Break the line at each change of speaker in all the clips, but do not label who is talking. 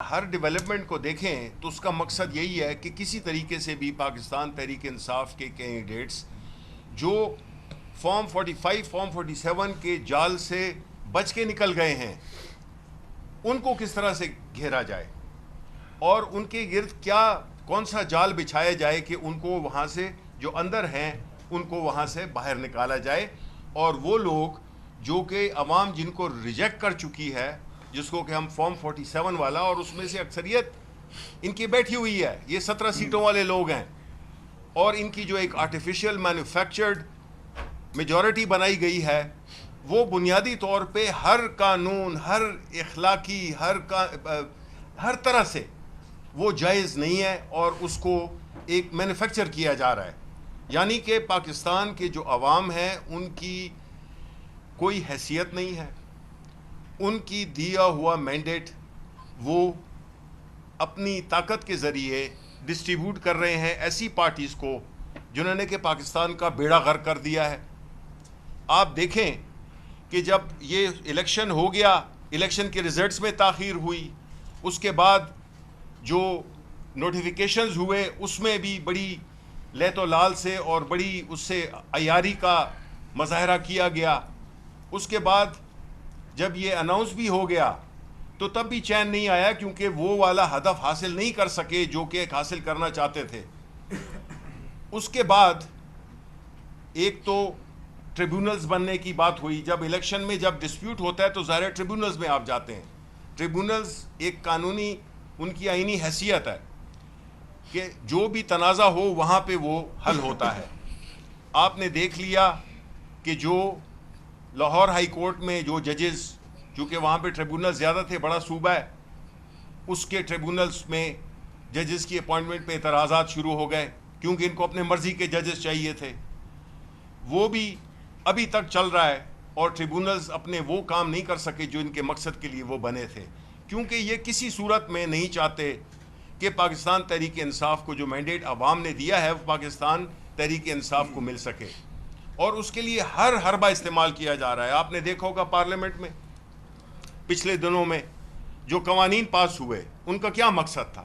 ہر development کو دیکھیں تو اس کا مقصد یہی ہے کہ کسی طریقے سے بھی پاکستان تحریک انصاف کے کینڈیڈیٹس جو فارم 45 فارم 47 کے جال سے بچ کے نکل گئے ہیں ان کو کس طرح سے گھیرا جائے اور ان کے گرد کون سا جال بچھایا جائے کہ ان کو وہاں سے جو اندر ہیں ان کو وہاں سے باہر نکالا جائے، اور وہ لوگ جو کہ عوام جن کو ریجیکٹ کر چکی ہے، جس کو کہ ہم فارم 47 والا، اور اس میں سے اکثریت ان کی بیٹھی ہوئی ہے، یہ 17 سیٹوں والے لوگ ہیں، اور ان کی جو ایک آرٹیفیشل مینوفیکچرڈ میجورٹی بنائی گئی ہے، وہ بنیادی طور پہ ہر قانون، ہر اخلاقی، ہر طرح سے وہ جائز نہیں ہے، اور اس کو ایک مینوفیکچر کیا جا رہا ہے. یعنی کہ پاکستان کے جو عوام ہیں ان کی کوئی حیثیت نہیں ہے، ان کی دیا ہوا مینڈیٹ وہ اپنی طاقت کے ذریعے ڈسٹریبیوٹ کر رہے ہیں ایسی پارٹیز کو جنہوں نے کہ پاکستان کا بیڑا غرق کر دیا ہے. آپ دیکھیں کہ جب یہ الیکشن ہو گیا، الیکشن کے ریزلٹس میں تاخیر ہوئی، اس کے بعد جو نوٹیفیکیشنز ہوئے اس میں بھی بڑی لیت و لال سے اور بڑی اس سے عیاری کا مظاہرہ کیا گیا. اس کے بعد جب یہ اناؤنس بھی ہو گیا تو تب بھی چین نہیں آیا، کیونکہ وہ والا ہدف حاصل نہیں کر سکے جو کہ حاصل کرنا چاہتے تھے. اس کے بعد ایک تو ٹریبونلز بننے کی بات ہوئی. جب الیکشن میں جب ڈسپیوٹ ہوتا ہے تو ظاہر ٹریبونلز میں آپ جاتے ہیں. ٹریبونلز ایک قانونی ان کی آئینی حیثیت ہے کہ جو بھی تنازع ہو وہاں پہ وہ حل ہوتا ہے. آپ نے دیکھ لیا کہ جو لاہور ہائی کورٹ میں جو ججز، چونکہ وہاں پہ ٹریبونل زیادہ تھے، بڑا صوبہ ہے، اس کے ٹریبونلز میں ججز کی اپوائنٹمنٹ پہ اعتراضات شروع ہو گئے، کیونکہ ان کو اپنے مرضی کے ججز چاہیے تھے. وہ بھی ابھی تک چل رہا ہے، اور ٹریبونلز اپنے وہ کام نہیں کر سکے جو ان کے مقصد کے لیے وہ بنے تھے، کیونکہ یہ کسی صورت میں نہیں چاہتے کہ پاکستان تحریک انصاف کو جو مینڈیٹ عوام نے دیا ہے وہ پاکستان تحریک انصاف کو مل سکے، اور اس کے لیے ہر حربہ استعمال کیا جا رہا ہے. آپ نے دیکھا ہوگا پارلیمنٹ میں پچھلے دنوں میں جو قوانین پاس ہوئے ان کا کیا مقصد تھا.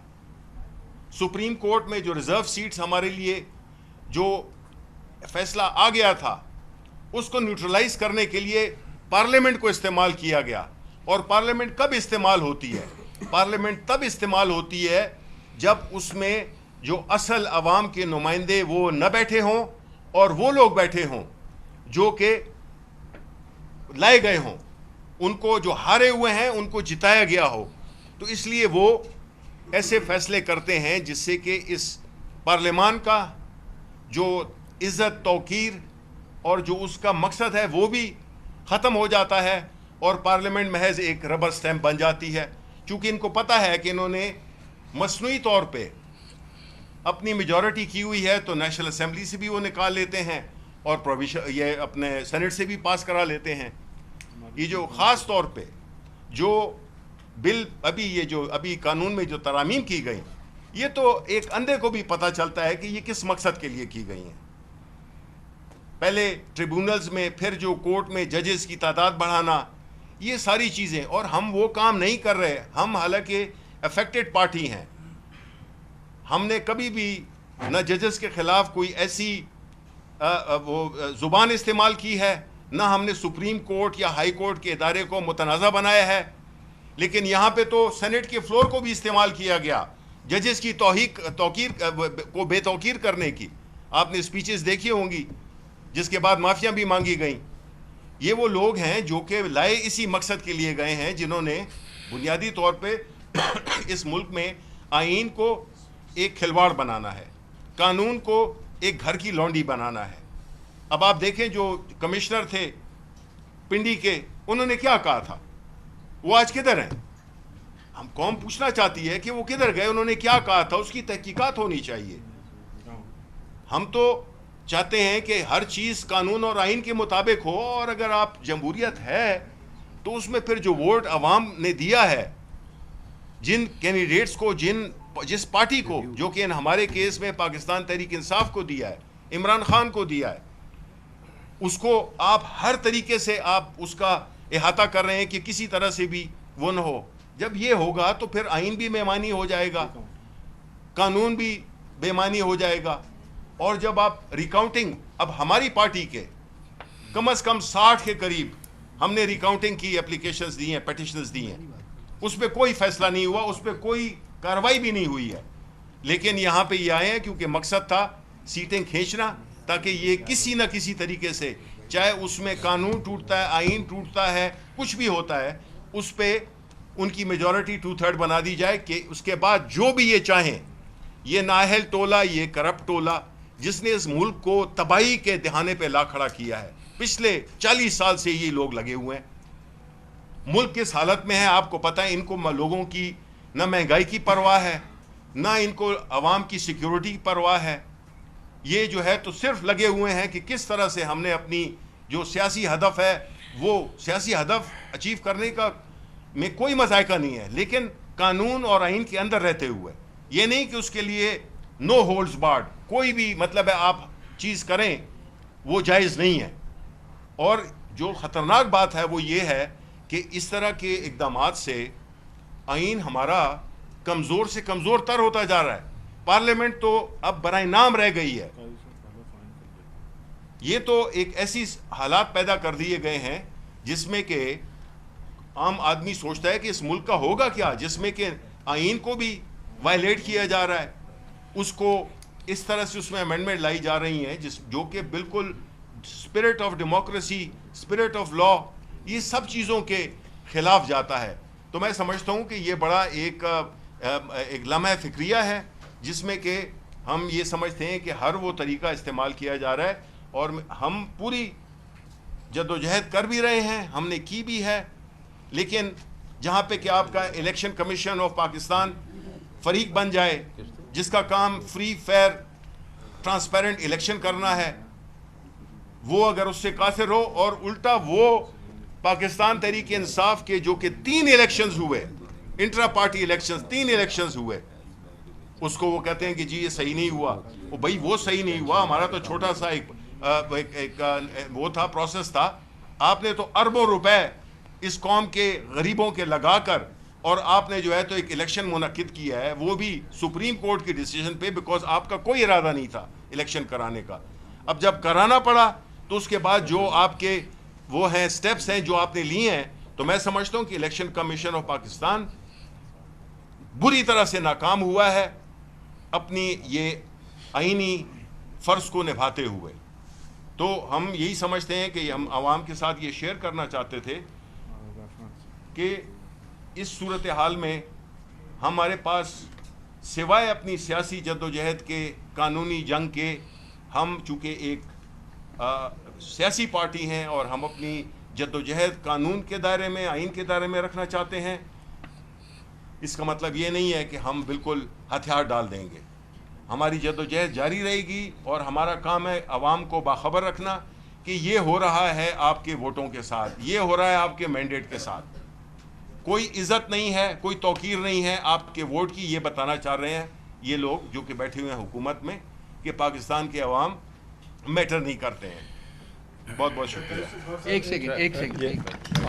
سپریم کورٹ میں جو ریزرو سیٹس ہمارے لیے جو فیصلہ آ گیا تھا اس کو نیوٹرلائز کرنے کے لیے پارلیمنٹ کو استعمال کیا گیا. اور پارلیمنٹ کب استعمال ہوتی ہے؟ پارلیمنٹ تب استعمال ہوتی ہے جب اس میں جو اصل عوام کے نمائندے وہ نہ بیٹھے ہوں اور وہ لوگ بیٹھے ہوں جو کہ لائے گئے ہوں، ان کو جو ہارے ہوئے ہیں ان کو جتایا گیا ہو. تو اس لیے وہ ایسے فیصلے کرتے ہیں جس سے کہ اس پارلیمان کا جو عزت توقیر اور جو اس کا مقصد ہے وہ بھی ختم ہو جاتا ہے، اور پارلیمنٹ محض ایک ربر سٹیمپ بن جاتی ہے. چونکہ ان کو پتہ ہے کہ انہوں نے مصنوعی طور پہ اپنی میجورٹی کی ہوئی ہے تو نیشنل اسمبلی سے بھی وہ نکال لیتے ہیں، اور یہ اپنے سینٹ سے بھی پاس کرا لیتے ہیں. یہ جو خاص طور پہ جو بل ابھی قانون میں جو ترامیم کی گئی، یہ تو ایک اندھے کو بھی پتہ چلتا ہے کہ یہ کس مقصد کے لیے کی گئی ہیں. پہلے ٹریبونلز میں، پھر جو کورٹ میں ججز کی تعداد بڑھانا، یہ ساری چیزیں، اور ہم وہ کام نہیں کر رہے. ہم حالانکہ افیکٹڈ پارٹی ہیں، ہم نے کبھی بھی نہ ججز کے خلاف کوئی ایسی وہ زبان استعمال کی ہے، نہ ہم نے سپریم کورٹ یا ہائی کورٹ کے ادارے کو متنازع بنایا ہے. لیکن یہاں پہ تو سینٹ کے فلور کو بھی استعمال کیا گیا ججز کی توقیر کو بے توقیر کرنے کی. آپ نے اسپیچز دیکھی ہوں گی جس کے بعد معافیاں بھی مانگی گئیں. یہ وہ لوگ ہیں جو کہ لائے اسی مقصد کے لیے گئے ہیں، جنہوں نے بنیادی طور پہ اس ملک میں آئین کو ایک کھلواڑ بنانا ہے، قانون کو ایک گھر کی لونڈی بنانا ہے. اب آپ دیکھیں جو کمشنر تھے پنڈی کے، انہوں نے کیا کہا تھا، وہ آج کدھر ہیں؟ ہم قوم پوچھنا چاہتی ہے کہ وہ کدھر گئے، انہوں نے کیا کہا تھا، اس کی تحقیقات ہونی چاہیے. ہم تو چاہتے ہیں کہ ہر چیز قانون اور آئین کے مطابق ہو، اور اگر آپ جمہوریت ہے تو اس میں پھر جو ووٹ عوام نے دیا ہے، جن کینڈیڈیٹس کو، جس پارٹی کو، جو کہ ہمارے کیس میں پاکستان تحریک انصاف کو دیا ہے، عمران خان کو دیا ہے، اس کو آپ ہر طریقے سے آپ اس کا احاطہ کر رہے ہیں کہ کسی طرح سے بھی وہ نہ ہو. جب یہ ہوگا تو پھر آئین بھی بےمانی ہو جائے گا, قانون بھی بےمانی ہو جائے گا. اور جب آپ ریکاؤنٹنگ, اب ہماری پارٹی کے کم از کم 60 کے قریب ہم نے ریکاؤنٹنگ کی اپلیکیشنز دی ہیں, پیٹیشنز دی ہیں, اس پہ کوئی فیصلہ نہیں ہوا, اس پہ کوئی کارروائی بھی نہیں ہوئی ہے. لیکن یہاں پہ یہ آئے ہیں کیونکہ مقصد تھا سیٹیں کھینچنا, تاکہ یہ کسی نہ کسی طریقے سے, چاہے اس میں قانون ٹوٹتا ہے, آئین ٹوٹتا ہے, کچھ بھی ہوتا ہے, اس پہ ان کی میجورٹی 2/3 بنا دی جائے, کہ اس کے بعد جو بھی یہ چاہیں, یہ نااہل ٹولہ, یہ کرپٹ ٹولہ جس نے اس ملک کو تباہی کے دہانے پہ لا کھڑا کیا ہے, پچھلے 40 سال سے یہ لوگ لگے ہوئے ہیں. ملک کس حالت میں ہے آپ کو پتہ ہے. ان کو لوگوں کی نہ مہنگائی کی پرواہ ہے, نہ ان کو عوام کی سیکیورٹی کی پرواہ ہے. یہ جو ہے تو صرف لگے ہوئے ہیں کہ کس طرح سے ہم نے اپنی جو سیاسی ہدف ہے, وہ سیاسی ہدف اچیو کرنے کا میں کوئی مذائقہ نہیں ہے, لیکن قانون اور آئین کے اندر رہتے ہوئے. یہ نہیں کہ اس کے لیے نو ہولڈز بارڈ, کوئی بھی مطلب ہے آپ چیز کریں وہ جائز نہیں ہے. اور جو خطرناک بات ہے وہ یہ ہے کہ اس طرح کے اقدامات سے آئین ہمارا کمزور سے کمزور تر ہوتا جا رہا ہے. پارلیمنٹ تو اب برائے نام رہ گئی ہے. یہ تو ایک ایسی حالات پیدا کر دیے گئے ہیں جس میں کہ عام آدمی سوچتا ہے کہ اس ملک کا ہوگا کیا, جس میں کہ آئین کو بھی وائلیٹ کیا جا رہا ہے, اس کو اس طرح سے اس میں امینڈمنٹ لائی جا رہی ہیں جو کہ بالکل spirit of democracy, spirit of law, یہ سب چیزوں کے خلاف جاتا ہے. تو میں سمجھتا ہوں کہ یہ بڑا ایک لمحہ فکریہ ہے جس میں کہ ہم یہ سمجھتے ہیں کہ ہر وہ طریقہ استعمال کیا جا رہا ہے, اور ہم پوری جدوجہد کر بھی رہے ہیں, ہم نے کی بھی ہے. لیکن جہاں پہ کہ آپ کا الیکشن کمیشن آف پاکستان فریق بن جائے جس کا کام فری, فیئر, ٹرانسپیرنٹ الیکشن کرنا ہے, وہ اگر اس سے قاصر ہو, اور الٹا وہ پاکستان تحریک انصاف کے جو کہ 3 الیکشنز ہوئے, انٹرا پارٹی الیکشنز 3 الیکشنز ہوئے, اس کو وہ کہتے ہیں کہ جی یہ صحیح نہیں ہوا. بھائی وہ صحیح نہیں ہوا, ہمارا تو چھوٹا سا ایک وہ تھا, پروسیس تھا. آپ نے تو اربوں روپے اس قوم کے غریبوں کے لگا کر, اور آپ نے جو ہے تو ایک الیکشن منعقد کیا ہے, وہ بھی سپریم کورٹ کی ڈیسیجن پہ, بیکاز آپ کا کوئی ارادہ نہیں تھا الیکشن کرانے کا. اب جب کرانا پڑا تو اس کے بعد جو آپ کے وہ ہیں سٹیپس ہیں جو آپ نے لیے ہیں, تو میں سمجھتا ہوں کہ الیکشن کمیشن آف پاکستان بری طرح سے ناکام ہوا ہے اپنی یہ آئینی فرض کو نبھاتے ہوئے. تو ہم یہی سمجھتے ہیں کہ ہم عوام کے ساتھ یہ شیئر کرنا چاہتے تھے کہ اس صورتحال میں ہمارے پاس سوائے اپنی سیاسی جدوجہد کے, قانونی جنگ کے, ہم چونکہ ایک سیاسی پارٹی ہیں اور ہم اپنی جدوجہد قانون کے دائرے میں, آئین کے دائرے میں رکھنا چاہتے ہیں. اس کا مطلب یہ نہیں ہے کہ ہم بالکل ہتھیار ڈال دیں گے. ہماری جدوجہد جاری رہے گی, اور ہمارا کام ہے عوام کو باخبر رکھنا کہ یہ ہو رہا ہے آپ کے ووٹوں کے ساتھ, یہ ہو رہا ہے آپ کے مینڈیٹ کے ساتھ. کوئی عزت نہیں ہے, کوئی توقیر نہیں ہے آپ کے ووٹ کی. یہ بتانا چاہ رہے ہیں یہ لوگ جو کہ بیٹھے ہوئے ہیں حکومت میں کہ پاکستان کے عوام میٹر نہیں کرتے ہیں. بہت بہت شکریہ.
ایک سیکنڈ